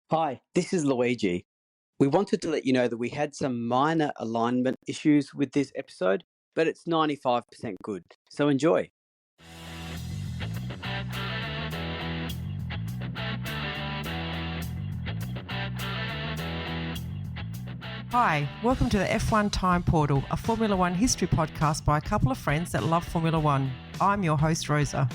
Hi, this is Luigi. We wanted to let you know that we had some minor alignment issues with this episode, but it's 95% good. So enjoy. Hi, welcome to the F1 Time Portal, a Formula One history podcast by a couple of friends that love Formula One. I'm your host, Rosa.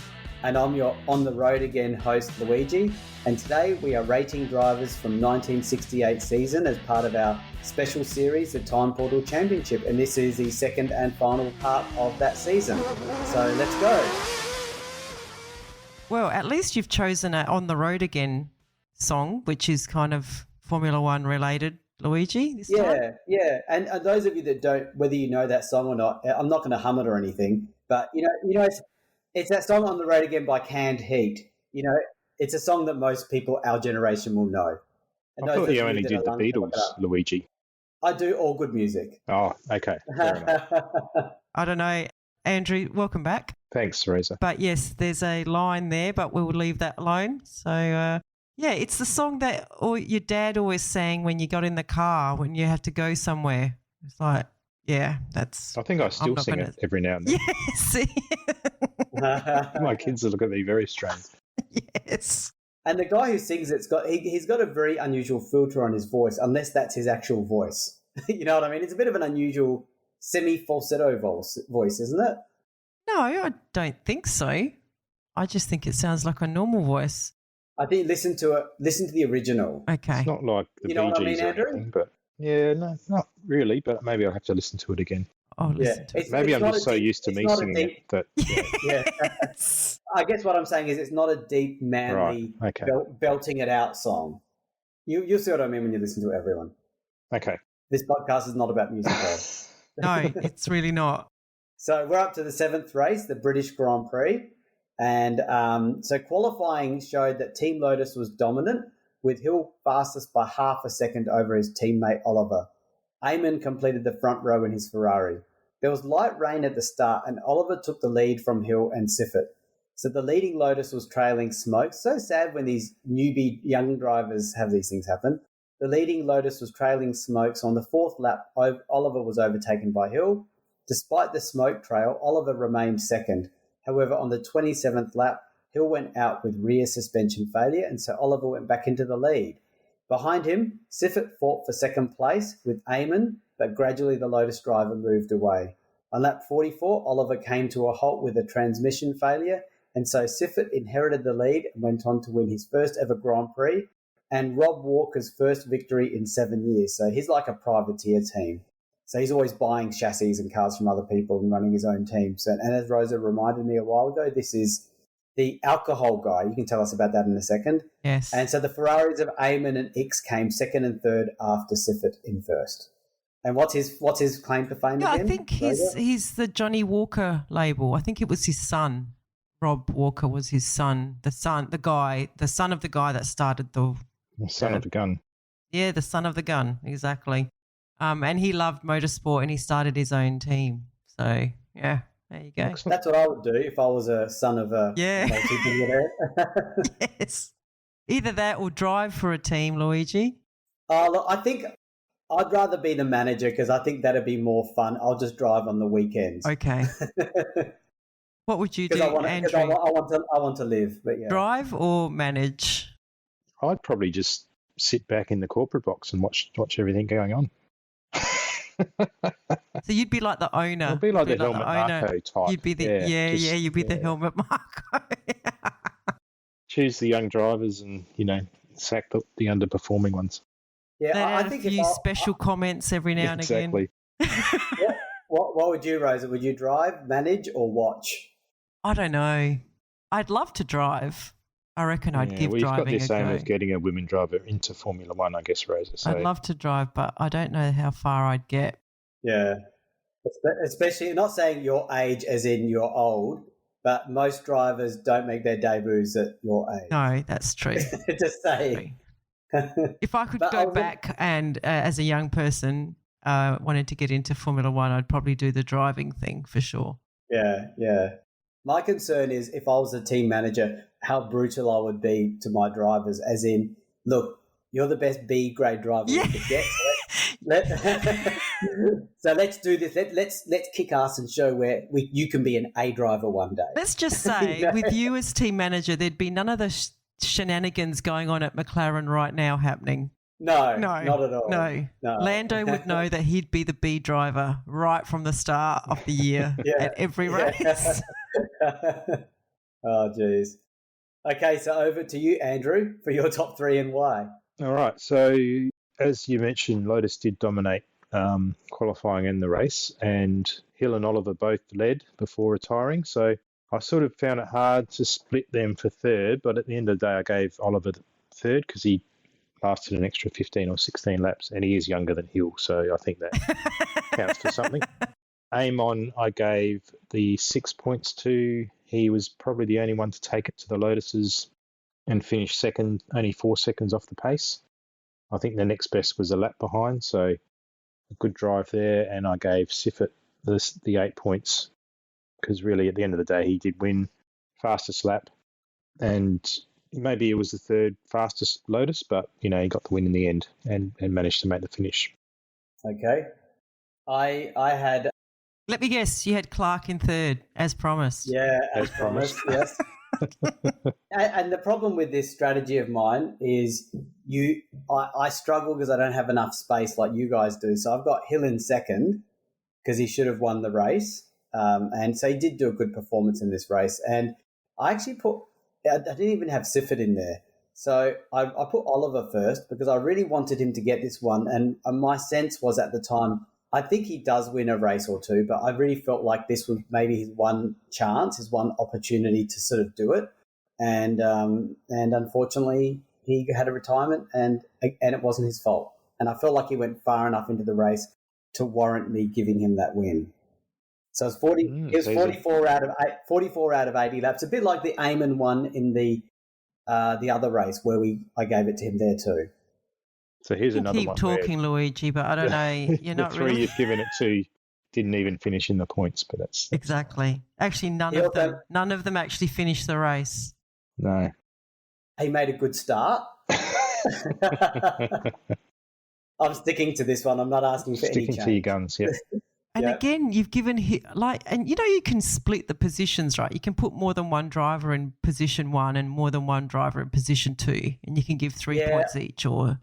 And I'm your On the Road Again host, Luigi. And today we are rating drivers from 1968 season as part of our special series, the Time Portal Championship. And this is the second and final part of that season. So let's go. Well, at least you've chosen an On the Road Again song, which is kind of Formula One related, Luigi, this time. Yeah. And those of you that don't, whether you know that song or not, I'm not going to hum it or anything, but you know, it's that song On the Road Again by Canned Heat. You know, it's a song that most people our generation will know. And I thought you only did the Beatles, Luigi. I do all good music. Oh, okay. Fair enough. I don't know. Andrew, welcome back. Thanks, Rosa. But yes, there's a line there, but we'll leave that alone. So, yeah, it's the song that your dad always sang when you got in the car, when you had to go somewhere. It's like, yeah, that's... I think I still sing it every now and then. Yes. My kids look at me very strange. Yes. And the guy who sings it's got he's got a very unusual filter on his voice, unless that's his actual voice. You know what I mean? It's a bit of an unusual semi-falsetto voice, isn't it? No, I don't think so. I just think it sounds like a normal voice. I think listen to the original. Okay. It's not like the Bee Gees or Andrew? anything, but yeah, no, not really, but maybe I'll have to listen to it again. I'll listen to it. Maybe I'm just so used to me singing it that... Yeah. I guess what I'm saying is it's not a deep, manly, belting it out song. You'll see what I mean when you listen to it, everyone. Okay. This podcast is not about music, though. No, it's really not. So we're up to the seventh race, the British Grand Prix. And so qualifying showed that Team Lotus was dominant, with Hill fastest by half a second over his teammate Oliver. Eamon completed the front row in his Ferrari. There was light rain at the start, and Oliver took the lead from Hill and Siffert. So the leading Lotus was trailing Smoke. So sad when these newbie young drivers have these things happen. The leading Lotus was trailing Smoke, so on the fourth lap, Oliver was overtaken by Hill. Despite the smoke trail, Oliver remained second. However, on the 27th lap, Hill went out with rear suspension failure, and so Oliver went back into the lead. Behind him, Siffert fought for second place with Eamon, but gradually the Lotus driver moved away. On lap 44, Oliver came to a halt with a transmission failure, and so Siffert inherited the lead and went on to win his first ever Grand Prix and Rob Walker's first victory in 7 years. So he's like a privateer team. So he's always buying chassis and cars from other people and running his own team. So, and as Rosa reminded me a while ago, this is the alcohol guy. You can tell us about that in a second. Yes. And so the Ferraris of Eamon and Ix came second and third after Siffert in first. And what's his claim to fame again? I think he's the Johnny Walker label. I think it was his son. Rob Walker was his son. The son of the guy that started the son of the gun. Yeah, the son of the gun, exactly. And he loved motorsport and he started his own team. So, yeah, there you go. Excellent. That's what I would do if I was a son of a multi-billionaire. Yes. Either that or drive for a team, Luigi. Look, I think I'd rather be the manager because I think that'd be more fun. I'll just drive on the weekends. Okay. What would you do, Andrew? I want to live. But yeah. Drive or manage? I'd probably just sit back in the corporate box and watch everything going on. So you'd be like the owner. I'd be like the Helmut Marko type. You'd be the you'd be the Helmut Marko. Choose the young drivers and sack the underperforming ones. Yeah, I think a few special comments every now and again. Exactly. What would you, Rosa? Would you drive, manage, or watch? I don't know. I'd love to drive. I reckon I'd give driving a go. You've got this aim of getting a women driver into Formula One, I guess, Rosa. So. I'd love to drive, but I don't know how far I'd get. Yeah. Especially, not saying your age as in you're old, but most drivers don't make their debuts at your age. No, that's true. Just saying. If I could go back and as a young person wanted to get into Formula One, I'd probably do the driving thing for sure. Yeah. My concern is if I was a team manager, how brutal I would be to my drivers, as in, look, You're the best B grade driver we could get. So let's do this. Let's kick ass and show where you can be an A driver one day. Let's just say, with you as team manager, there'd be none of the shenanigans going on at McLaren right now happening. No, not at all. No. Lando would know that he'd be the B driver right from the start of the year at every race. Oh, geez. Okay, so over to you, Andrew, for your top 3 and why. All right. So as you mentioned, Lotus did dominate qualifying in the race, and Hill and Oliver both led before retiring. So I sort of found it hard to split them for third, but at the end of the day, I gave Oliver third because he lasted an extra 15 or 16 laps, and he is younger than Hill, so I think that counts for something. Amon, I gave the 6 points to. He was probably the only one to take it to the Lotuses and finish second, only 4 seconds off the pace. I think the next best was a lap behind, so a good drive there. And I gave Siffert the 8 points because really at the end of the day he did win fastest lap, and maybe it was the third fastest Lotus, but he got the win in the end and managed to make the finish. Okay, I had. Let me guess, you had Clark in third, as promised. Yeah, as promised, yes. And the problem with this strategy of mine is I struggle because I don't have enough space like you guys do. So I've got Hill in second because he should have won the race. And so he did do a good performance in this race. And I actually I didn't even have Siffert in there. So I put Oliver first because I really wanted him to get this one. And my sense was at the time, I think he does win a race or two, but I really felt like this was maybe his one chance, his one opportunity to sort of do it. And unfortunately, he had a retirement, and it wasn't his fault. And I felt like he went far enough into the race to warrant me giving him that win. So it's 44 out of 80 laps, a bit like the Eamon one in the other race where I gave it to him there too. So here's another keep one. Keep talking, Luigi, but I don't know. You're not three really. You've given it to didn't even finish in the points, but that's exactly. Actually, none of them actually finished the race. No. He made a good start. I'm sticking to this one. I'm not asking for any change. Sticking to your guns, yeah. And again, you've given and you can split the positions, right? You can put more than one driver in position 1 and more than one driver in position 2, and you can give 3 points each. Or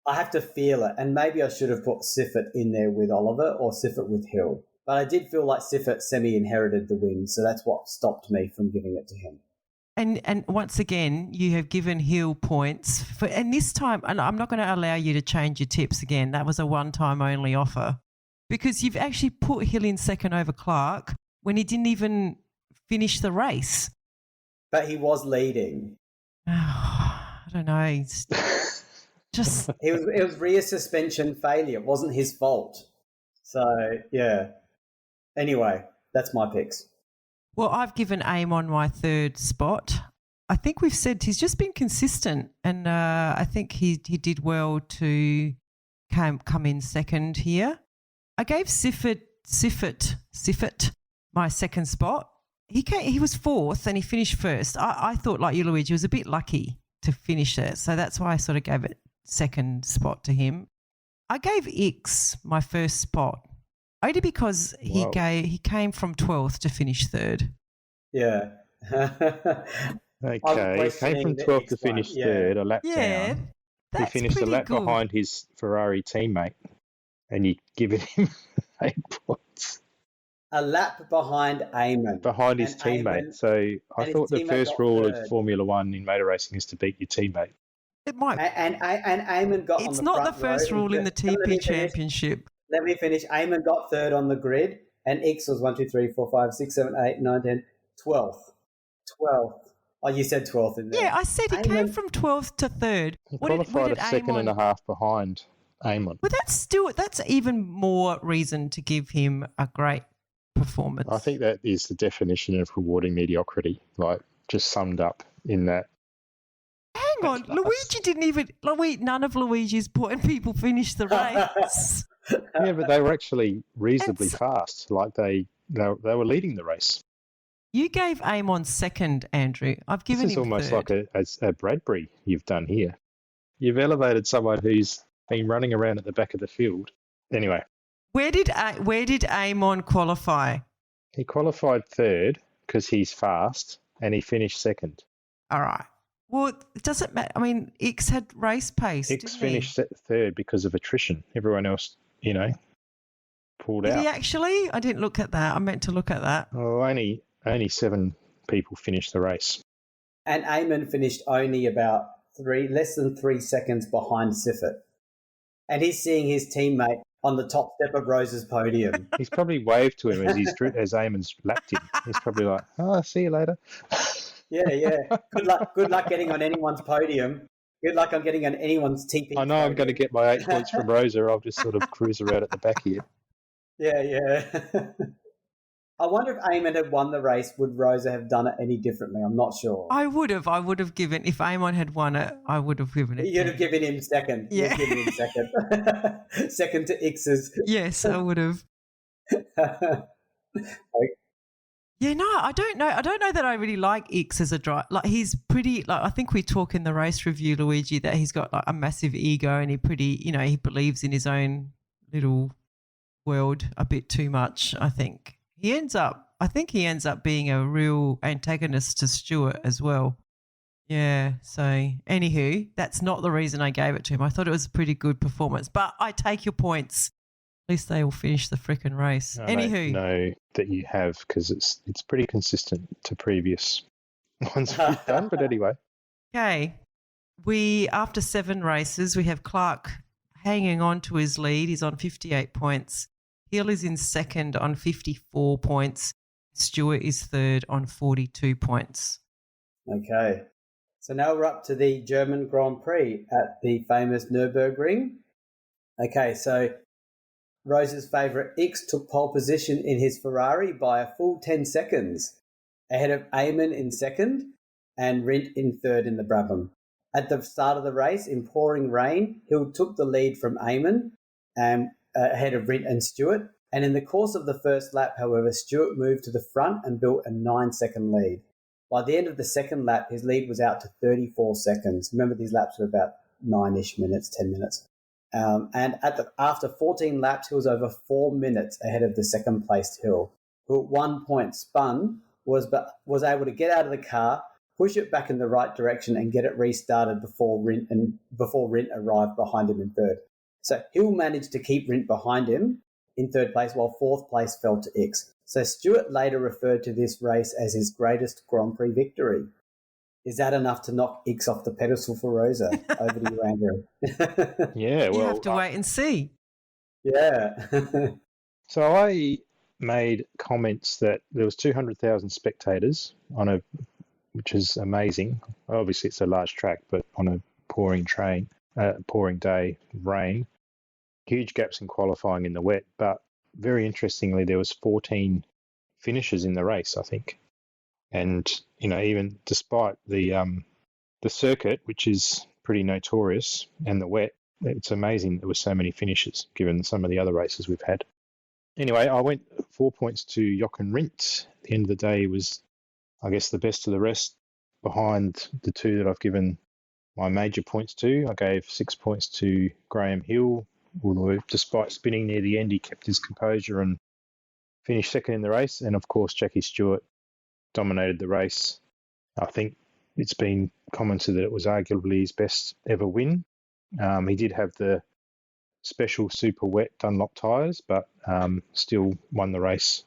I have to feel it, and maybe I should have put Siffert in there with Oliver or Siffert with Hill. But I did feel like Siffert semi-inherited the win, so that's what stopped me from giving it to him. And once again, you have given Hill points and this time, and I'm not going to allow you to change your tips again. That was a one-time only offer. Because you've actually put Hill in second over Clark when he didn't even finish the race. But he was leading. I don't know. It's just it was rear suspension failure. It wasn't his fault. So, yeah. Anyway, that's my picks. Well, I've given Amon my third spot. I think we've said he's just been consistent, and I think he did well to come in second here. I gave Siffert my second spot. He was fourth and he finished first. I thought, like you, Luigi, was a bit lucky to finish it, so that's why I sort of gave it second spot to him. I gave Ix my first spot only because he came from 12th to finish third. Yeah. Okay, he came from 12th to finish third, a lap down. He finished a lap behind his Ferrari teammate. And you've given him 8 points. A lap behind Eamon. Behind his teammate. So I thought the first rule of Formula One in motor racing is to beat your teammate. It might. And Eamon got on the front row. It's not the first rule in the TP Championship. Let me finish. Eamon got third on the grid, and X was 1, 2, 3, 4, 5, 6, 7, 8, 9, 10, 12th. 12th. Oh, you said 12th in there. Yeah, I said he came from 12th to third. He qualified a second and a half behind Amon. But that's even more reason to give him a great performance. I think that is the definition of rewarding mediocrity, like just summed up in that. Hang on, Luigi didn't even. None of Luigi's people finished the race. Yeah, but they were actually reasonably fast. Like they were leading the race. You gave Amon second, Andrew. I've given him This is almost third. like a Bradbury you've done here. You've elevated someone who's been running around at the back of the field. Anyway. Where did Amon qualify? He qualified third because he's fast and he finished second. All right. Well, it doesn't matter. I mean, Ix had race pace. Ix finished third because of attrition. Everyone else, pulled out. Did he actually? I didn't look at that. I meant to look at that. Oh, only 7 people finished the race. And Eamon finished only about less than 3 seconds behind Siffert. And he's seeing his teammate on the top step of Rosa's podium. He's probably waved to him as Eamon's lapped him. He's probably like, "Oh, see you later." Yeah. Good luck getting on anyone's podium. Good luck on getting on anyone's TP. I know podium. I'm going to get my 8 points from Rosa. I'll just sort of cruise around at the back here. Yeah. I wonder if Eamon had won the race, would Rosa have done it any differently? I'm not sure. I would have given, if Amon had won it, I would have given it. You'd have given him second. Yeah. You'd given him second. Second to X's. Yes, I would have. Yeah, no, I don't know. I don't know that I really like Ix as a driver. Like, he's pretty, like, I think we talk in the race review, Luigi, that he's got like a massive ego and he believes in his own little world a bit too much, I think. He ends up being a real antagonist to Stewart as well. Yeah, so anywho, that's not the reason I gave it to him. I thought it was a pretty good performance, but I take your points. At least they will finish the frickin' race. I Anywho. don't know that you have because it's pretty consistent to previous ones we've done, but anyway. Okay, after 7 races, we have Clark hanging on to his lead. He's on 58 points. Hill is in second on 54 points. Stewart is third on 42 points. Okay. So now we're up to the German Grand Prix at the famous Nürburgring. Okay, so Rosa's favourite Ix took pole position in his Ferrari by a full 10 seconds, ahead of Eamon in second and Rindt in third in the Brabham. At the start of the race, in pouring rain, Hill took the lead from Eamon and ahead of Rindt and Stewart. And in the course of the first lap, however, Stewart moved to the front and built a 9-second lead. By the end of the second lap, his lead was out to 34 seconds. Remember, these laps were about 9-ish minutes, 10 minutes. And after 14 laps, he was over 4 minutes ahead of the second-placed Hill, who at one point spun, was able to get out of the car, push it back in the right direction and get it restarted before Rindt arrived behind him in third. So Hill managed to keep Rindt behind him in third place, while fourth place fell to Ix. So Stewart later referred to this race as his greatest Grand Prix victory. Is that enough to knock Ix off the pedestal for Rosa? Over to you, Andrew. Yeah, well, you have to wait and see. Yeah. So I made comments that there was 200,000 spectators which is amazing. Obviously, it's a large track, but on a pouring day, rain, huge gaps in qualifying in the wet. But very interestingly, there was 14 finishes in the race, I think. And even despite the circuit, which is pretty notorious, and the wet, it's amazing there were so many finishes given some of the other races we've had. Anyway, I went 4 points to Jochen Rindt. At the end of the day, he was, I guess, the best of the rest behind the 2 that I've given my major points to. I gave 6 points to Graham Hill, although despite spinning near the end, he kept his composure and finished second in the race. And of course, Jackie Stewart dominated the race. I think it's been commented that it was arguably his best ever win. He did have the special super wet Dunlop tyres, but still won the race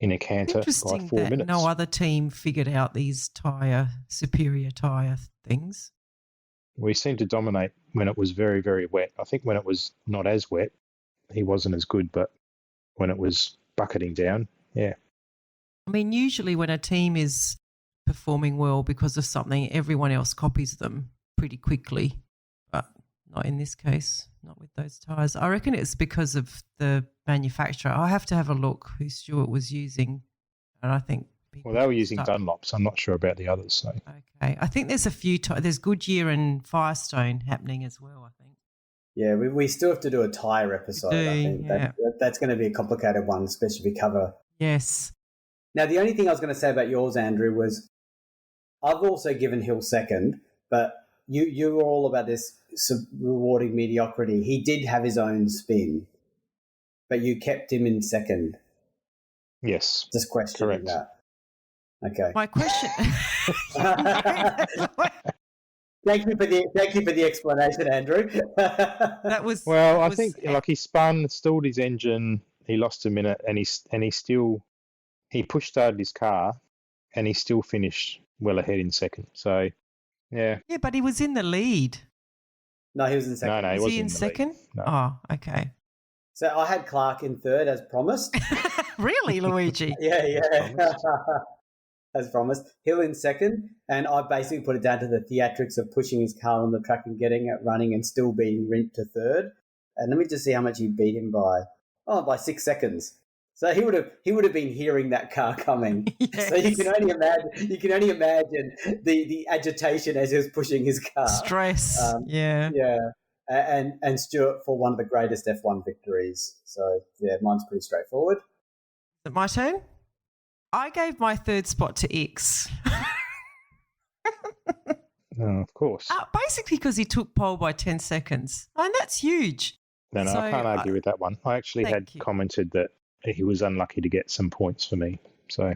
in a canter by 4 minutes. No other team figured out these superior tyre things. We seemed to dominate when it was very, very wet. I think when it was not as wet, he wasn't as good, but when it was bucketing down, yeah. I mean, usually when a team is performing well because of something, everyone else copies them pretty quickly, but not in this case, not with those tyres. I reckon it's because of the manufacturer. I have to have a look who Stewart was using, and I think well, they were using Dunlops. I'm not sure about the others. So. Okay. I think there's a few there's Goodyear and Firestone happening as well, I think. Yeah, we still have to do a tyre episode, I think. Yeah. That's going to be a complicated one, especially if we cover. Yes. Now, the only thing I was going to say about yours, Andrew, was I've also given Hill second, but you were all about this rewarding mediocrity. He did have his own spin, but you kept him in second. Yes. Just questioning Correct. that. Okay. My question. Thank you for the explanation, Andrew. That was Well, that I was- think like he stalled his engine, he lost a minute, and he push started his car, and he still finished well ahead in second. So, yeah. Yeah, but he was in the lead. No, he was in second. No, he Was wasn't he in the lead. second? No. Oh, okay. So I had Clark in third as promised. Really, Luigi? Yeah. Promised. As promised. Hill in second, and I basically put it down to the theatrics of pushing his car on the track and getting it running and still beating Rint to third. And let me just see how much he beat him by. Oh, by 6 seconds. So he would have been hearing that car coming. Yes. So you can only imagine the agitation as he was pushing his car. Stress. Yeah. Yeah. And Stewart for one of the greatest F1 victories. So yeah, mine's pretty straightforward. Is it my turn? I gave my third spot to X. No, of course. Basically because he took pole by 10 seconds. And that's huge. No, So, I can't argue with that one. I actually thank had you. commented that he was unlucky to get some points for me. So,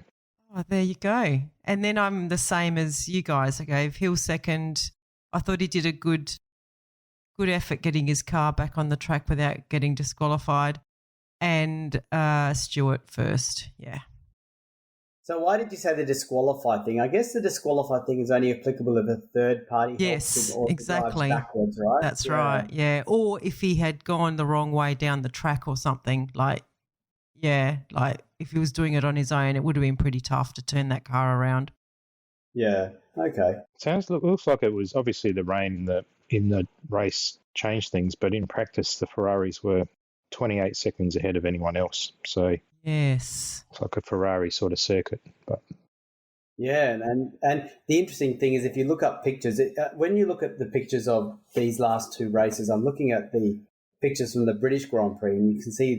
Oh, there you go. And then I'm the same as you guys. I gave Hill second. I thought he did a good effort getting his car back on the track without getting disqualified. And Stewart first. Yeah. So why did you say the disqualify thing? I guess the disqualify thing is only applicable if a third party Yes, helps him or exactly. drives backwards, right? That's right. Yeah. Or if he had gone the wrong way down the track or something, like if he was doing it on his own, it would have been pretty tough to turn that car around. Yeah. Okay. looks like it was obviously the rain in the race changed things, but in practice, the Ferraris were 28 seconds ahead of anyone else. So Yes. it's like a Ferrari sort of circuit. But Yeah, and the interesting thing is if you look up pictures, when you look at the pictures of these last two races, I'm looking at the pictures from the British Grand Prix, and you can see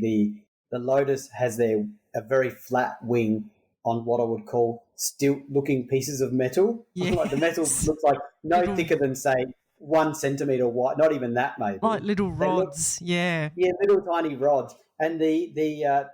the Lotus has a very flat wing on what I would call stilt-looking pieces of metal. Yes. Like the metal looks like no Little- thicker than, say, 1 centimetre wide, not even that maybe. Like little They look- rods. Yeah. Yeah, little tiny rods. And the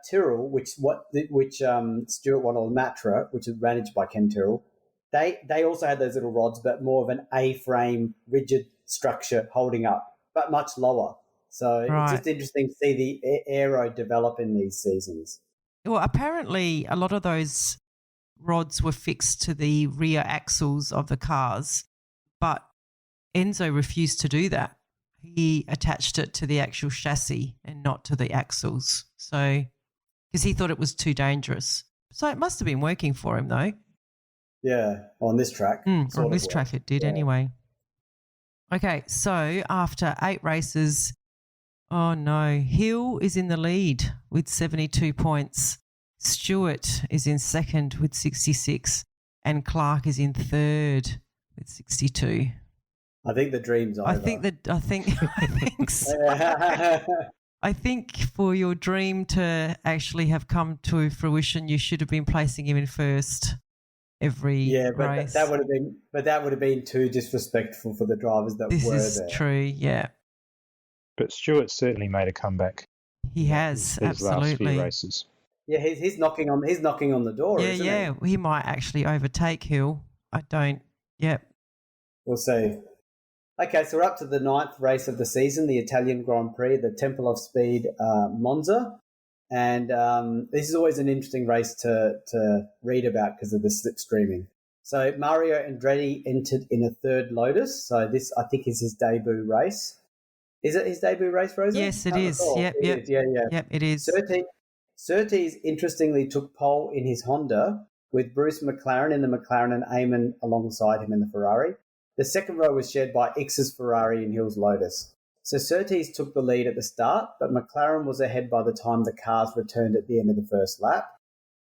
Tyrrell, which Stuart won on Matra, which is managed by Ken Tyrrell, they also had those little rods, but more of an A-frame rigid structure holding up, but much lower. So Right. It's just interesting to see the aero develop in these seasons. Well, apparently a lot of those rods were fixed to the rear axles of the cars, but Enzo refused to do that. He attached it to the actual chassis and not to the axles. So, because he thought it was too dangerous. So it must have been working for him though. Yeah, on this track. On sort of this works. track it did Yeah. anyway. Okay, so after 8 races, oh no, Hill is in the lead with 72 points. Stewart is in second with 66 and Clark is in third with 62. I think the dream's over. I think so. I think for your dream to actually have come to fruition, you should have been placing him in first every Yeah, but race. that would have been too disrespectful for the drivers that This were is there. true, yeah. But Stewart certainly made a comeback He has, these last few absolutely. races. Yeah, he's knocking on the door, Yeah, isn't yeah. He might actually overtake Hill. I don't. Yep. We'll see. Okay, so we're up to the 9th race of the season, the Italian Grand Prix, the Temple of Speed Monza. And this is always an interesting race to read about because of the slipstreaming. So Mario Andretti entered in a third Lotus. So this, I think, is his debut race. Is it his debut race, Rosa? Yes, it Can't is. recall. Yep, It yep. is, yeah. Yep, it is. Surtees interestingly took pole in his Honda with Bruce McLaren in the McLaren and Eamon alongside him in the Ferrari. The second row was shared by X's Ferrari and Hill's Lotus. So Surtees took the lead at the start, but McLaren was ahead by the time the cars returned at the end of the first lap.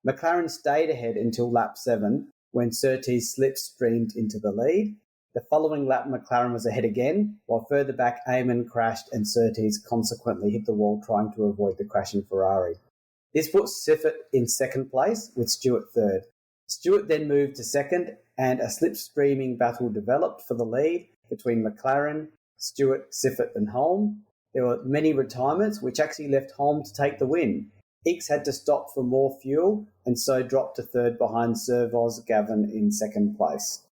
McLaren stayed ahead until lap 7 when Surtees slipstreamed into the lead. The following lap, McLaren was ahead again, while further back Eamon crashed and Surtees consequently hit the wall trying to avoid the crashing Ferrari. This put Siffert in second place with Stewart third. Stewart then moved to second and a slipstreaming battle developed for the lead. between McLaren, Stewart, Siffert and Holm. There were many retirements, which actually left Holm to take the win. Ickx had to stop for more fuel and so dropped to third behind Servoz Gavin in second place.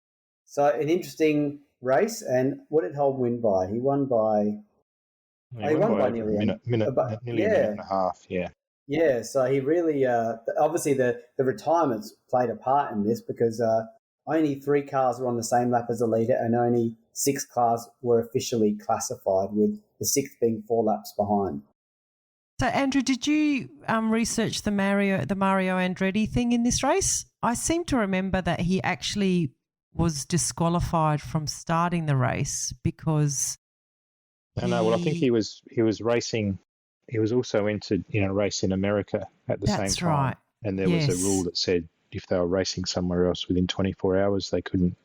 So an interesting race. And what did Holm win by? He won by... He won by nearly nearly a minute and a half, yeah. Yeah, so he really... obviously, the retirements played a part in this because only 3 cars were on the same lap as the leader and only 6 cars were officially classified, with the 6th being 4 laps behind. So, Andrew, did you research the Mario Andretti thing in this race? I seem to remember that he actually was disqualified from starting the race because Well, I think he was racing. He was also entered in a race in America at the same time. That's right. And there was a rule that said if they were racing somewhere else within 24 hours, they couldn't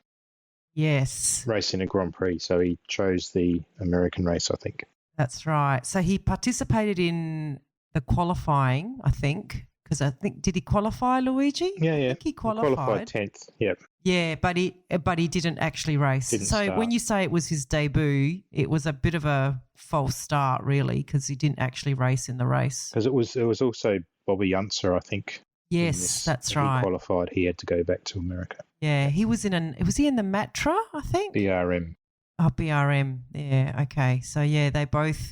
race in a Grand Prix. So he chose the American race, I think. That's right. So he participated in the qualifying, I think, because did he qualify, Luigi? Yeah. I think he qualified 10th, yep. Yeah, but he didn't actually race. Didn't start. When you say it was his debut, it was a bit of a false start, really, because he didn't actually race in the race. Because it was also Bobby Unser, I think. Yes, that's right. He qualified. He had to go back to America. Yeah, he was was he in the Matra, I think? BRM. Oh, BRM. Yeah, okay. So, yeah, they both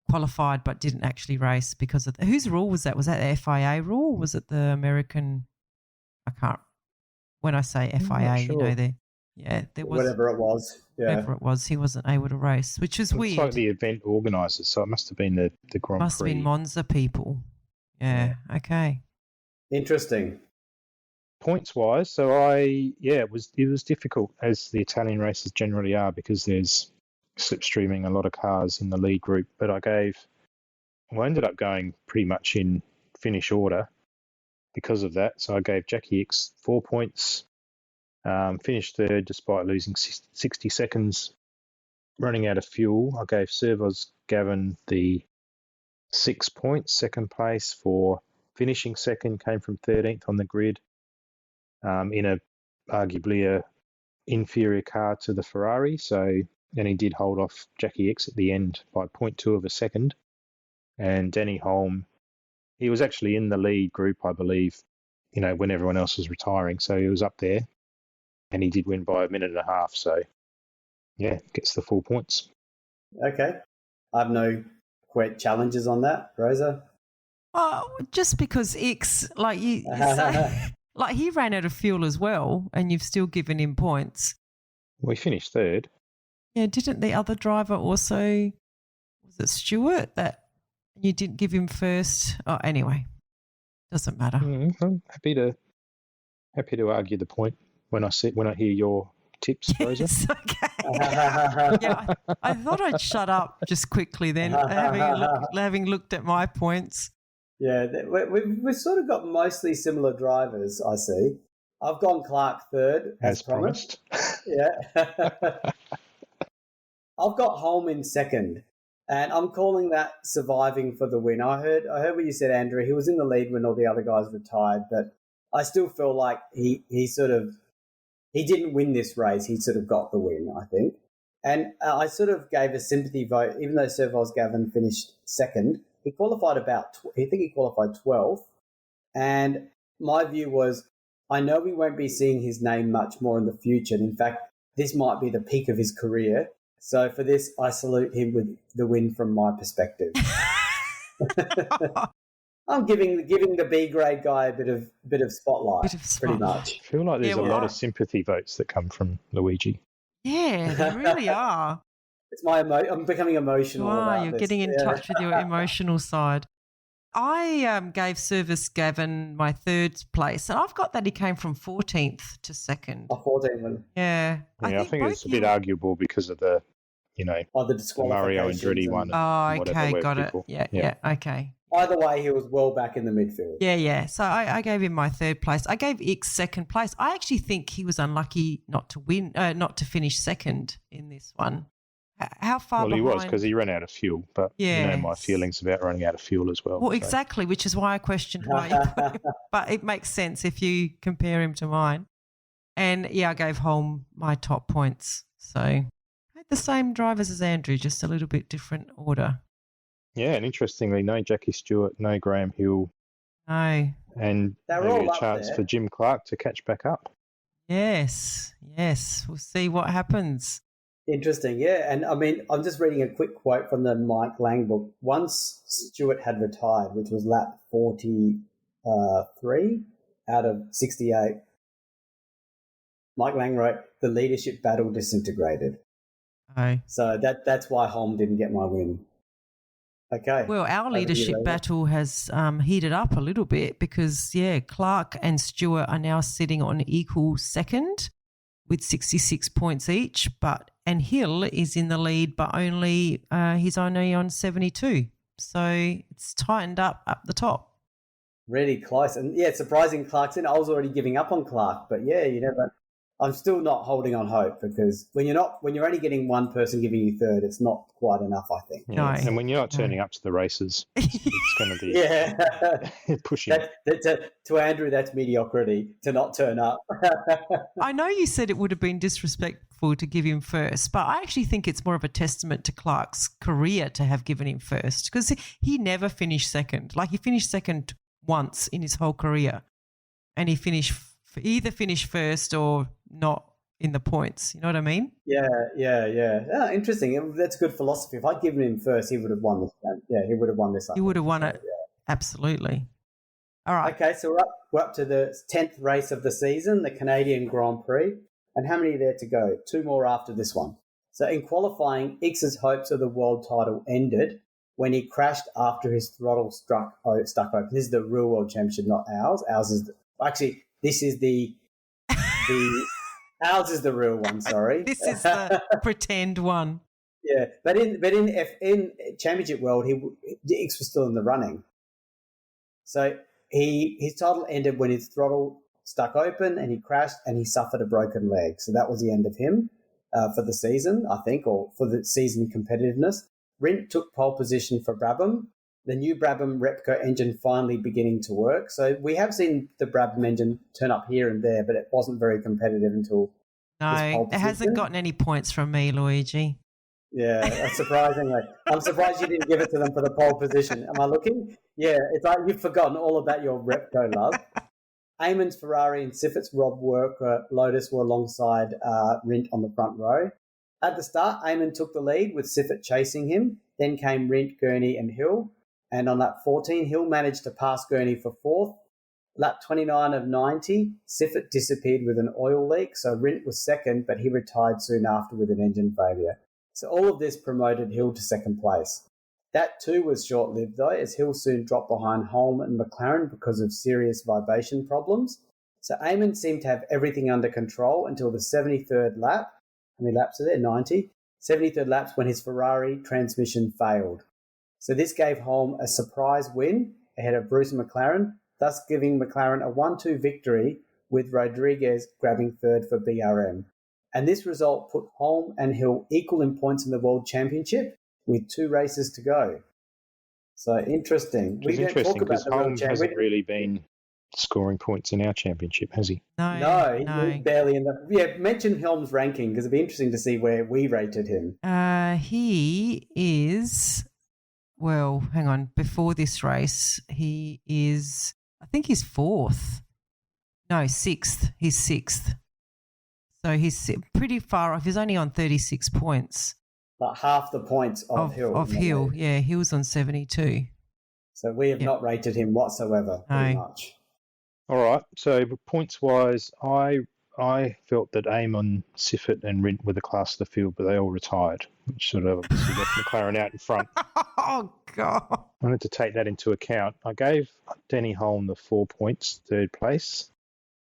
qualified but didn't actually race because of whose rule was that? Was that the FIA rule? Or was it the American? When I say FIA, sure. there was whatever it was. Yeah. Whatever it was, he wasn't able to race, which is weird. It's like the event organisers, so it must have been the Grand Prix. Must have been Monza people. Yeah. Okay. Interesting. Points wise, so it was difficult, as the Italian races generally are, because there's slipstreaming a lot of cars in the lead group. But I ended up going pretty much in finish order because of that. So I gave Jackie Ickx 4 points, finished third despite losing 60 seconds, running out of fuel. I gave Servoz Gavin the 6 points, second place for finishing second, came from 13th on the grid. In arguably a inferior car to the Ferrari. So then he did hold off Jackie Ickx at the end by 0.2 of a second. And Danny Holm, he was actually in the lead group, I believe, when everyone else was retiring. So he was up there and he did win by a minute and a half. So, yeah, gets the 4 points. Okay. I have no challenges on that, Rosa. Oh, just because Ickx, like you say... Like, he ran out of fuel as well, and you've still given him points. We finished third. Yeah, didn't the other driver also, was it Stewart, that you didn't give him first? Oh, anyway, doesn't matter. I'm happy to argue the point when I hear your tips, Rosa. Yes, okay. Yeah, I thought I'd shut up just quickly then, having looked at my points. Yeah, we've sort of got mostly similar drivers, I see. I've gone Clark third, as promised. Yeah. I've got Holm in second, and I'm calling that surviving for the win. I heard what you said, Andrew. He was in the lead when all the other guys retired, but I still feel like he didn't win this race. He sort of got the win, I think. And I sort of gave a sympathy vote, even though Servoz Gavin finished second. He qualified I think he qualified 12th. And my view was, I know we won't be seeing his name much more in the future. And in fact, this might be the peak of his career. So for this, I salute him with the win from my perspective. I'm giving the B grade guy a bit of spotlight, pretty much. I feel like there's a lot of sympathy votes that come from Luigi. Yeah, they really are. It's I'm becoming emotional. You're getting in touch with your emotional side. I gave Servoz Gavin my third place, and I've got that he came from 14th to second. 14th. Yeah. I think it's a bit arguable because of the, the Mario Andretti one. Oh, okay, got it. Yeah, okay. Either way, he was well back in the midfield. Yeah. So I gave him my third place. I gave Ickx second place. I actually think he was unlucky not to finish second in this one. How far behind? Well, he was because he ran out of fuel, but you know my feelings about running out of fuel as well. Well, exactly, which is why I questioned why you put him. But it makes sense if you compare him to mine. And, I gave Holm my top points. So the same drivers as Andrew, just a little bit different order. Yeah, and interestingly, no Jackie Stewart, no Graham Hill, No. and They're maybe all a up chance there. for Jim Clark to catch back up. Yes. We'll see what happens. Interesting, yeah. And I mean, I'm just reading a quick quote from the Mike Lang book. Once Stewart had retired, which was lap 43 out of 68, Mike Lang wrote, "The leadership battle disintegrated." Oh. So that's why Holm didn't get my win. Okay. Well, our Over to you, leadership Rosa. battle has heated up a little bit because, Clark and Stewart are now sitting on equal second with 66 points each, and Hill is in the lead, but he's only on 72. So it's tightened up the top. Really close. And yeah, it's surprising Clark's in. I was already giving up on Clark, but yeah, I'm still not holding on hope, because when you're only getting one person giving you third, it's not quite enough, I think. Yeah. No. And when you're not turning up to the races, it's going to be Yeah. pushing. To Andrew, that's mediocrity, to not turn up. I know you said it would have been disrespectful to give him first, but I actually think it's more of a testament to Clark's career to have given him first, because he never finished second. Like, he finished second once in his whole career, and he either finished first or not in the points. You know what I mean? Yeah. Oh, interesting. That's good philosophy. If I'd given him first, he would have won this game. Yeah, he would have won this. He would have won it. Yeah. Absolutely. All right. Okay, so we're up to the 10th race of the season, the Canadian Grand Prix. And how many are there to go? 2 more after this one. So in qualifying, Ix's hopes of the world title ended when he crashed after his throttle stuck open. This is the real world championship, not ours. This is the ours is the real one. Sorry, This is the pretend one. Yeah, but in championship world, Ix was still in the running. So his title ended when his throttle stuck open and he crashed and he suffered a broken leg. So that was the end of him for the season, I think, or for the season competitiveness. Rindt took pole position for Brabham. The new Brabham Repco engine finally beginning to work. So we have seen the Brabham engine turn up here and there, but it wasn't very competitive until this pole No, it position. hasn't gotten any points from me, Luigi. Yeah, surprisingly. I'm surprised you didn't give it to them for the pole position. Am I looking? Yeah, it's like you've forgotten all about your Repco love. Eamon's Ferrari and Siffert's Rob Lotus were alongside Rindt on the front row. At the start, Eamon took the lead with Siffert chasing him. Then came Rindt, Gurney and Hill. And on lap 14, Hill managed to pass Gurney for 4th. Lap 29 of 90, Siffert disappeared with an oil leak, so Rindt was 2nd, but he retired soon after with an engine failure. So all of this promoted Hill to 2nd place. That too was short-lived though, as Hill soon dropped behind Holm and McLaren because of serious vibration problems. So Eamon seemed to have everything under control until the 73rd lap. How many laps are there? 90. 73rd laps when his Ferrari transmission failed. So this gave Holm a surprise win ahead of Bruce McLaren, thus giving McLaren a 1-2 victory with Rodriguez grabbing 3rd for BRM. And this result put Holm and Hill equal in points in the World Championship with 2 races to go. So interesting. Which is interesting because Holm hasn't really been scoring points in our championship, has he? No, he's barely in the... Yeah, mention Holm's ranking because it'd be interesting to see where we rated him. He is... Well, hang on. Before this race, he is... I think he's 4th. No, 6th. He's 6th. So he's pretty far off. He's only on 36 points. Like half the points of Hill. Of Hill, yeah. Hill's on 72. So we have not rated him whatsoever, pretty much. All right. So points-wise, I felt that Eamon, Siffert and Rindt were the class of the field, but they all retired, which sort of obviously left McLaren out in front. Oh, God. I wanted to take that into account. I gave Denny Holm the 4 points, 3rd place,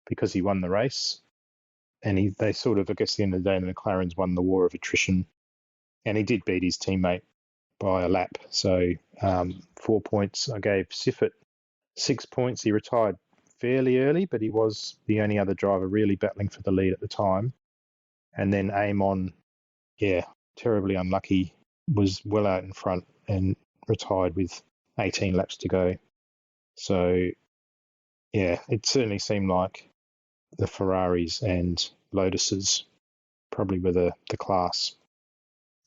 because he won the race. And they sort of, I guess, at the end of the day, the McLarens won the war of attrition. And he did beat his teammate by a lap. So 4 points. I gave Siffert 6 points. He retired fairly early, but he was the only other driver really battling for the lead at the time. And then Eamon, terribly unlucky, was well out in front and retired with 18 laps to go. So, it certainly seemed like the Ferraris and Lotuses probably were the class.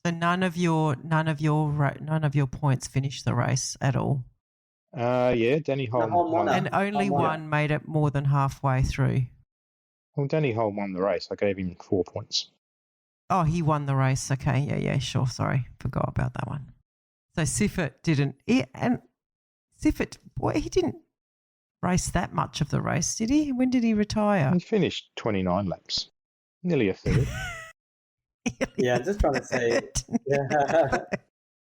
So none of your points finished the race at all. Yeah, Danny Holm Holm won won. it. And only won it. one made it more than halfway through. Well, Danny Holm won the race. I gave him 4 points. Oh, he won the race. Okay, yeah, sure. Sorry, forgot about that one. So Siffert didn't. And Siffert, he didn't race that much of the race, did he? When did he retire? He finished 29 laps, nearly a third. Yeah, just trying to say. Yeah.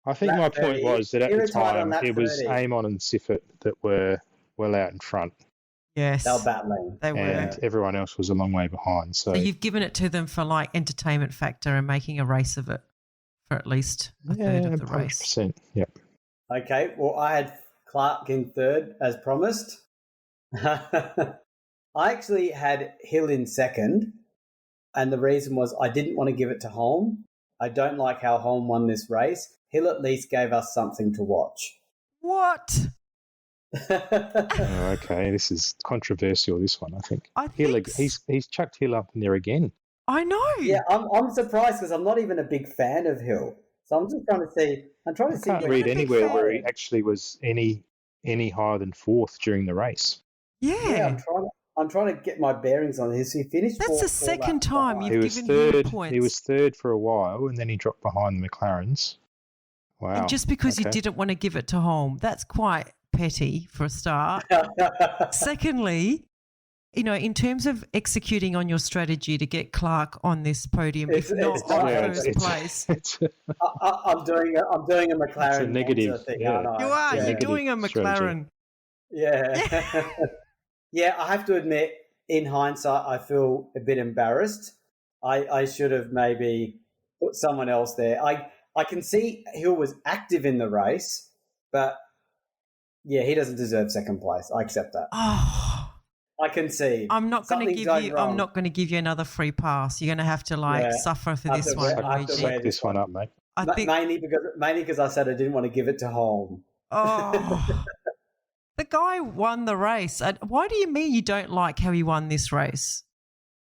I think Lap my point 30. was that at He the retired on time lap it was 30. Amon and Siffert that were well out in front, Yes, They were battling. they were. and everyone else was a long way behind. So, So you've given it to them for like entertainment factor and making a race of it for at least a third of the race. 100%. Yep. Okay, well, I had Clark in third as promised. I actually had Hill in second, and the reason was I didn't want to give it to Holm. I don't like how Holm won this race. Hill at least gave us something to watch. What? Oh, okay, this is controversial. This one, I think. Hill, he's chucked Hill up in there again. I know. Yeah, I'm surprised because I'm not even a big fan of Hill. So I'm just trying to see. I'm trying to see. I can't where- read a big anywhere fan. where he actually was any higher than fourth during the race. Yeah. I'm trying to get my bearings on this. He finished. That's the second time He you've was given him third. points. He was third for a while, and then he dropped behind the McLarens. Wow! And just because you Okay. didn't want to give it to Holm, that's quite petty for a start. Secondly, in terms of executing on your strategy to get Clark on this podium, if not it's on not- first place. I'm doing a McLaren. It's a negative, Monza thing, yeah. aren't I? You are. Yeah. You're doing a McLaren. Yeah. Yeah, I have to admit, in hindsight, I feel a bit embarrassed. I should have maybe put someone else there. I can see Hill was active in the race, but yeah, he doesn't deserve second place. I accept that. Oh, I can see. I'm not going to Something's give going you. wrong. I'm not going to give you another free pass. You're going to have to Yeah. suffer for I this have to one, wear- I have to Luigi. wear- Suck this one up, mate. I think. mainly because I said I didn't want to give it to Holm. Oh, the guy won the race. Why do you mean you don't like how he won this race?